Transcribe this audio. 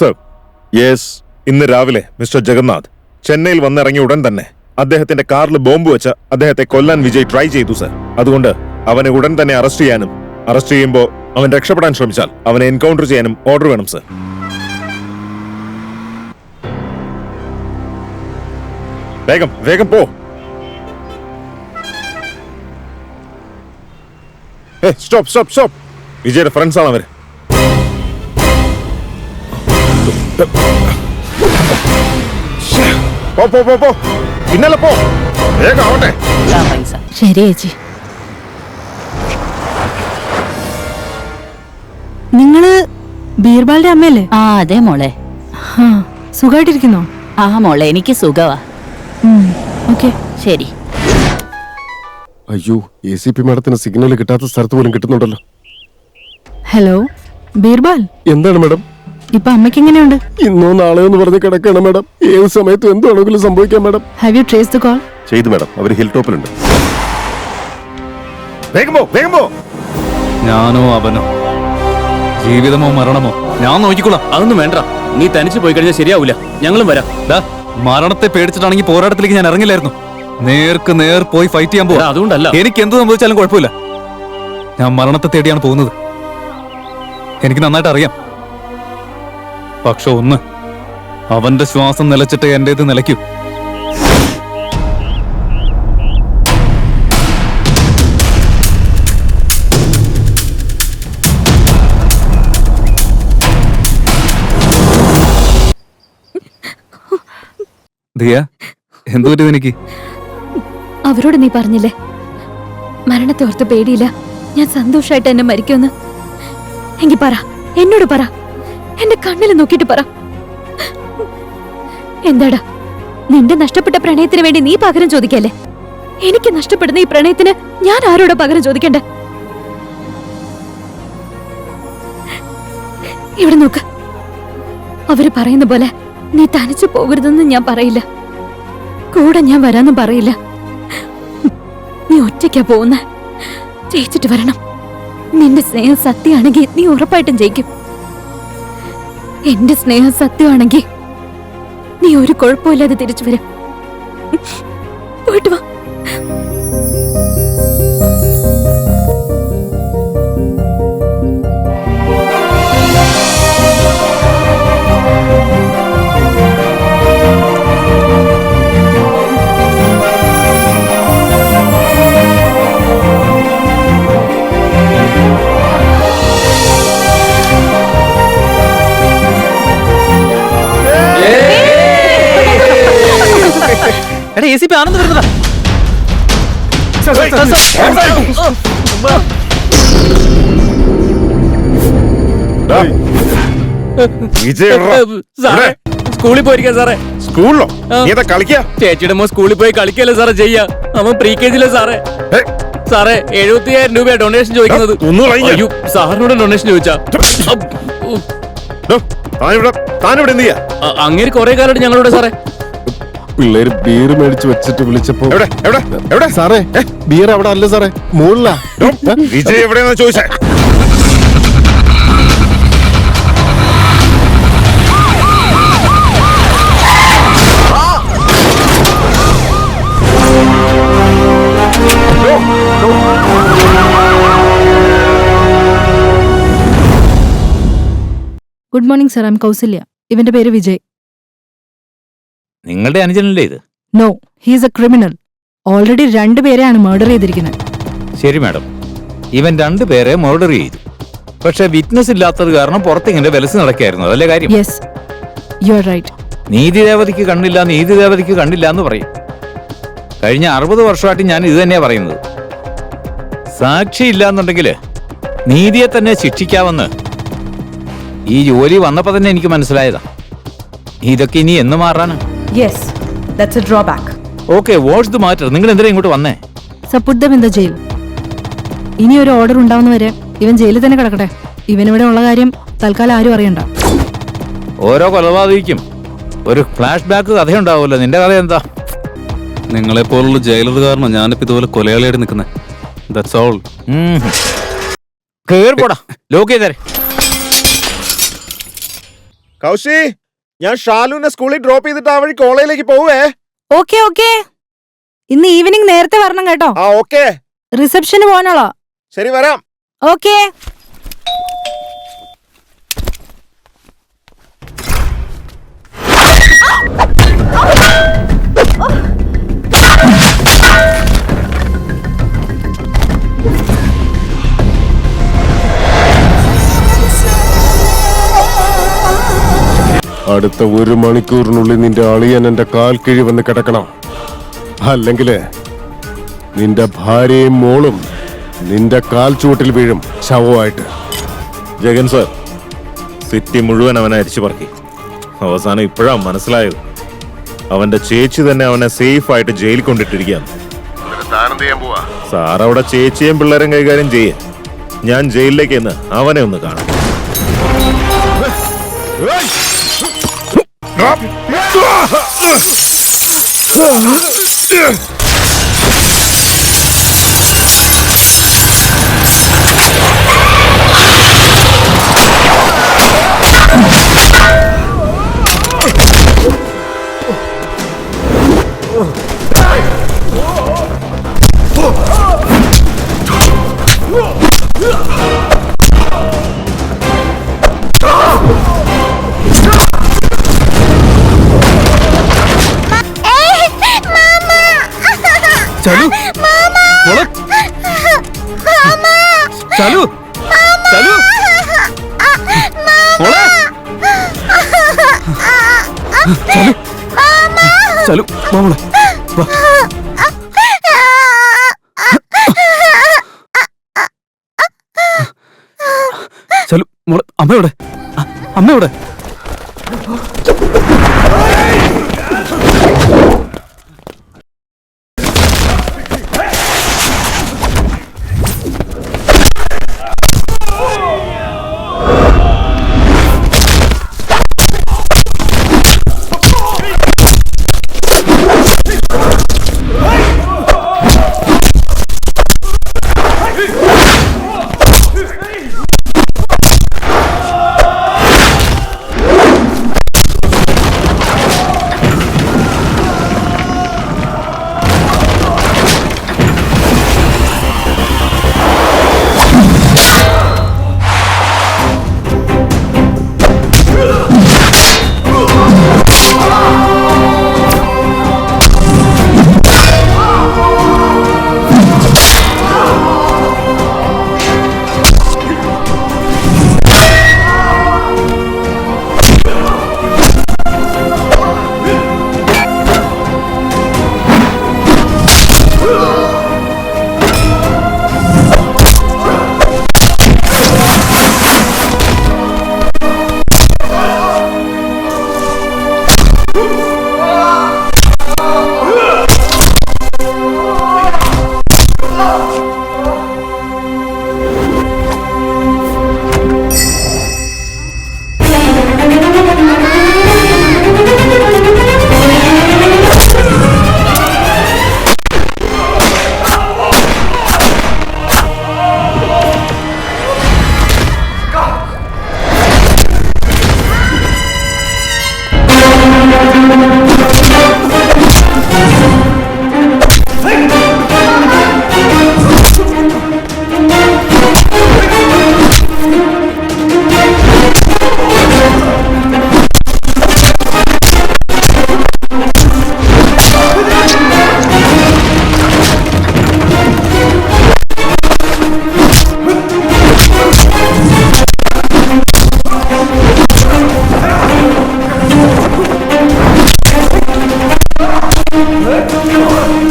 Sir, yes. ഇന്ന് രാവിലെ mister Jagannath ചെന്നൈയിൽ വന്നിറങ്ങിയ ഉടൻ തന്നെ അദ്ദേഹത്തിന്റെ കാറിൽ ബോംബ് വെച്ച് അദ്ദേഹത്തെ കൊല്ലാൻ വിജയ് ട്രൈ ചെയ്തു സർ. അതുകൊണ്ട് അവനെ ഉടൻ തന്നെ അറസ്റ്റ് ചെയ്യാനും അറസ്റ്റ് ചെയ്യുമ്പോൾ അവൻ രക്ഷപ്പെടാൻ ശ്രമിച്ചാൽ അവനെ എൻകൗണ്ടർ ചെയ്യാനും ഓർഡർ വേണം സർ. വേഗം വേഗം പോ. Stop stop stop. വിജയുടെ ഫ്രണ്ട്സ് ആണ് അവര്. പോ പോ പോ പോ. പിന്നല്ല പോ. വേഗം ആവട്ടെ. ശരി ചേച്ചി. നിങ്ങള് ബീർബാലിന്റെ അമ്മയല്ലേ? ആ അതെ മോളെ. സുഖമായിട്ടിരിക്കുന്നോ? ആ മോളെ, എനിക്ക് സുഖവാ. ഓക്കെ ശരി. അയ്യോ, ACP മാഡത്തിന് സിഗ്നൽ കിട്ടാത്ത സ്ഥലത്ത് പോലും കിട്ടുന്നുണ്ടല്ലോ. ഹലോ ബീർബാൽ. എന്താണ് മാഡം? ഇപ്പൊ അമ്മയ്ക്ക് എങ്ങനെയുണ്ട്? ഇന്നോ നാളെയോ എന്ന് പറഞ്ഞ് കിടക്കണം മാഡം. ഏത് സമയത്തും എന്താണെങ്കിലും സംഭവിക്കാം madam. Have you traced the call? ചെയ്തു മാഡം, അവർ ഹിൽ ടോപ്പിലുണ്ട്. വേഗം പോ വേഗം പോ. ഞാനോ അവനോ, ജീവിതമോ മരണമോ ഞാൻ നോക്കിക്കോളാം. അതൊന്നും വേണ്ട, നീ തനിച്ച് പോയി കഴിഞ്ഞാൽ ശരിയാവൂല. ഞങ്ങളും വരാം. മരണത്തെ പേടിച്ചിട്ടാണെങ്കിൽ പോരാട്ടത്തിലേക്ക് ഞാൻ ഇറങ്ങില്ലായിരുന്നു. നേർക്ക് നേർ പോയി ഫൈറ്റ് ചെയ്യാൻ പോവാ. അതുകൊണ്ടല്ല, എനിക്ക് എന്ത് സംഭവിച്ചാലും കുഴപ്പമില്ല. ഞാൻ മരണത്തെ തേടിയാണ് പോകുന്നത്. എനിക്ക് നന്നായിട്ട് അറിയാം. പക്ഷെ ഒന്ന്, അവന്റെ ശ്വാസം നിലച്ചിട്ട് എന്റേത് നിലയ്ക്കൂ. ദിയ, എന്തു പറ്റി എനിക്ക്? അവരോട് നീ പറഞ്ഞില്ലേ മരണത്തെ ഓർത്ത് പേടിയില്ല, ഞാൻ സന്തോഷായിട്ട് എന്നെ മരിക്കുമെന്ന്? എങ്കി പറ, എന്നോട് പറ, എന്റെ കണ്ണിൽ നോക്കിട്ട് പറ. എന്താടാ, നിന്റെ നഷ്ടപ്പെട്ട പ്രണയത്തിന് വേണ്ടി നീ പകരം ചോദിക്കല്ലേ? എനിക്ക് നഷ്ടപ്പെടുന്ന ഈ പ്രണയത്തിന് ഞാൻ ആരോടാ പകരം ചോദിക്കണ്ടേ? ഇവിടെ നോക്ക്, അവര് പറയുന്ന പോലെ നീ തനിച്ചു പോകരുതെന്ന് ഞാൻ പറയില്ല, കൂടെ ഞാൻ വരാന്നും പറയില്ല. നീ ഒറ്റയ്ക്കാ പോകുന്ന, ജയിച്ചിട്ട് വരണം. നിന്റെ സ്നേഹം സത്യമാണെങ്കിൽ നീ ഉറപ്പായിട്ടും ജയിക്കും. എന്റെ സ്നേഹം സത്യമാണെങ്കിൽ നീ ഒരു കുഴപ്പമില്ലാതെ തിരിച്ചു വരും. പോയിട്ട് വാ. ACP ആനന്ദ് വരുന്നതാ. സ്കൂളിൽ പോയിരിക്കാ സാറേ. സ്കൂളിലോ? കളിക്കാ? ചേച്ചിയുടെ മോ സ്കൂളിൽ പോയി കളിക്കല്ലേ സാറേ ചെയ്യാ. അവൻ പ്രീ-KG സാറേ. സാറേ 75,000 രൂപ ഡൊണേഷൻ ചോദിക്കുന്നത്. സാറിനോട് ഡൊണേഷൻ ചോദിച്ചാ? അങ്ങനെ കുറെ കാലമായിട്ട് ഞങ്ങളോട് സാറേ. പിള്ളേര് ബീർ മേടിച്ച് വെച്ചിട്ട് വിളിച്ചപ്പോ സാറേ, ബീർ അവിടെ അല്ല സാറേ, മുകളിലാ. വിജയ് എവിടെയാ ചോദിച്ചേ? Good morning sir, I am Kausalya. ഇവന്റെ പേര് വിജയ്. നിങ്ങളുടെ അനുജനല്ലേ ഇത്? No, he's a criminal. Already 2 പേരെയാണ് മർഡർ ചെയ്തിരിക്കുന്നത്. ശരി മാഡം, ഇവൻ 2 പേരെ മർഡർ ചെയ്തു. പക്ഷെ വിറ്റ്നസ് ഇല്ലാത്തത് കാരണം പുറത്തിങ്ങനെ വിലസ് നടക്കായിരുന്നു, അതല്ലേ കാര്യം? Yes, you are right. നീതിദേവതയ്ക്ക് കണ്ണില്ല, നീതിദേവതയ്ക്ക് കണ്ണില്ല എന്ന് പറയും. കഴിഞ്ഞ 60 വർഷമായിട്ട് ഞാൻ ഇത് തന്നെയാ പറയുന്നത്. സാക്ഷി ഇല്ലാന്നുണ്ടെങ്കിൽ നീതിയെ തന്നെ ശിക്ഷിക്കാമെന്ന് ഈ ജോലി വന്നപ്പോ തന്നെ എനിക്ക് മനസ്സിലായതാ. ഇതൊക്കെ ഇനി എന്ന് മാറാനാ? Yes, that's a drawback. Okay, what's the matter? നിങ്ങൾ എന്തിനാ ഇങ്ങോട്ട് വന്നേ? Sir, put them in the jail. ഇനി ഒരു ഓർഡർ ഉണ്ടാവുന്നവരെ ഇവൻ ജയിലിൽ തന്നെ കിടക്കട്ടെ. ഇവനിവിടെ ഉള്ള കാര്യം തൽക്കാലം ആരും അറിയണ്ട. ഓരോ കൊലപാതകിക്കും ഒരു ഫ്ലാഷ് ബാക്ക് കഥയുണ്ടാവുമല്ലോ. നിന്റെ കഥ എന്താ? നിങ്ങളെപ്പോലുള്ള ജയിലർ കാരണം ഞാനിപ്പോ ഇതുപോലെ കൊലയാളിയായിട്ട് നിൽക്കുന്നത്. That's all. കേറി പോടാ, ലോക്ക് ചെയ്തേ. കൗശി, ഞാൻ ഷാലുവിനെ സ്കൂളിൽ ഡ്രോപ്പ് ചെയ്തിട്ട് ആ വഴി കോളേജിലേക്ക് പോവേ. ഓക്കെ ഓക്കെ, ഇന്ന് ഈവനിങ് നേരത്തെ വരണം കേട്ടോ. ആ ഓക്കെ, റിസപ്ഷന് പോകാനോളോ? ശരി വരാം. ഓക്കെ. അടുത്ത 1 മണിക്കൂറിനുള്ളിൽ നിന്റെ അളിയൻ എന്റെ കാൽ കിഴി വന്ന് കിടക്കണം. അല്ലെങ്കില് നിന്റെ ഭാര്യയും മോളും നിന്റെ കാൽ ചുവട്ടിൽ വീഴും ശവമായിട്ട്. ജഗൻ സർ, സിറ്റി മുഴുവൻ അവനെ അരിച്ചു പറക്കി. അവസാനം ഇപ്പോഴാ മനസ്സിലായത് അവന്റെ ചേച്ചി തന്നെ അവനെ സേഫ് ആയിട്ട് ജയിലിൽ കൊണ്ടിട്ടിരിക്കുകയാണ്. സാർ അവിടെ ചേച്ചിയും പിള്ളേരും കൈകാര്യം ചെയ്യേ. ഞാൻ ജയിലിലേക്ക് എന്ന് അവനെ ഒന്ന് കാണാം. ചലു, മോളെ. ചലു, ചലു, മോളെ. ചലു, ചലു, മോളെ. വാ. ചലു, മോളെ. അമ്മയോടെ, അമ്മയോടെ. Let's go!